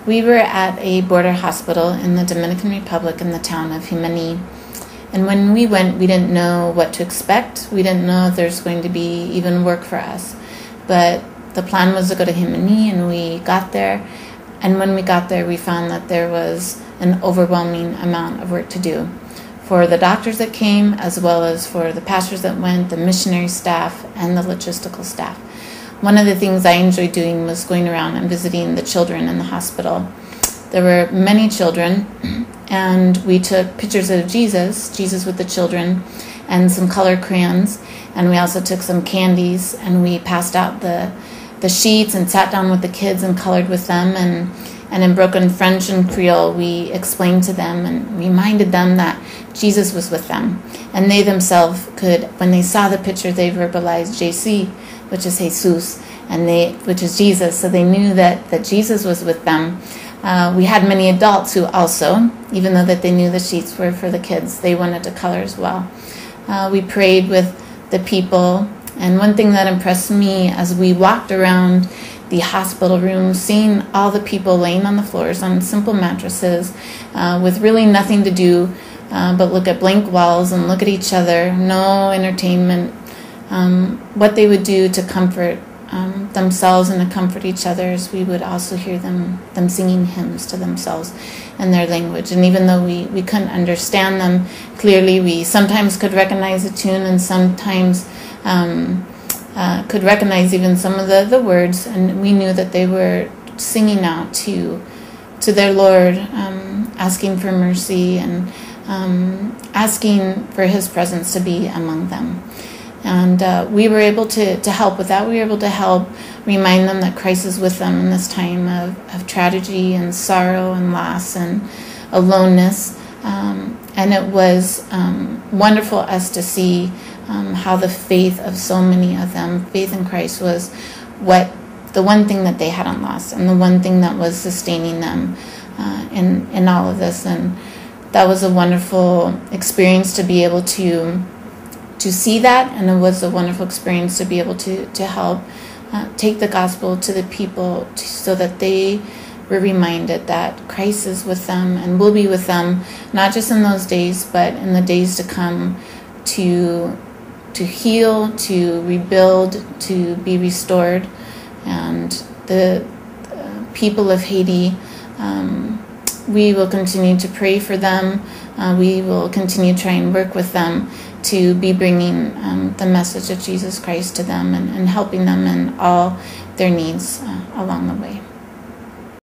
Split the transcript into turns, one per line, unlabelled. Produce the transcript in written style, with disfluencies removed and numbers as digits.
We were at a border hospital in the Dominican Republic in the town of Jimani. And when we went, we didn't know what to expect. We didn't know if there's going to be even work for us. But the plan was to go to Jimani, and we got there. And when we got there, we found that there was an overwhelming amount of work to do for the doctors that came, as well as for the pastors that went, the missionary staff, and the logistical staff. One of the things I enjoyed doing was going around and visiting the children in the hospital. There were many children, and we took pictures of Jesus with the children, and some colored crayons, and we also took some candies, and we passed out the sheets and sat down with the kids and colored with them, and in broken French and Creole, we explained to them and reminded them that Jesus was with them. And they themselves could, when they saw the picture, they verbalized JC, which is Jesus, which is Jesus. So they knew that Jesus was with them. We had many adults who also, even though that they knew the sheets were for the kids, they wanted to color as well. We prayed with the people. And one thing that impressed me as we walked around the hospital room, seeing all the people laying on the floors on simple mattresses with really nothing to do but look at blank walls and look at each other, no entertainment, what they would do to comfort themselves and to comfort each other, as we would also hear them singing hymns to themselves in their language. And even though we couldn't understand them clearly, we sometimes could recognize the tune, and sometimes could recognize even some of the words, and we knew that they were singing out to their Lord, asking for mercy and asking for his presence to be among them. And we were able to help with that. We were able to help remind them that Christ is with them in this time of tragedy and sorrow and loss and aloneness. And it was wonderful us to see how the faith of so many of them, faith in Christ, was the one thing that they hadn't lost, and the one thing that was sustaining them in all of this. And that was a wonderful experience to be able to see that, and it was a wonderful experience to be able to help take the gospel to the people so that they were reminded that Christ is with them and will be with them, not just in those days, but in the days to come, to heal, to rebuild, to be restored. And the people of Haiti, we will continue to pray for them. We will continue to try and work with them to be bringing the message of Jesus Christ to them and helping them in all their needs along the way.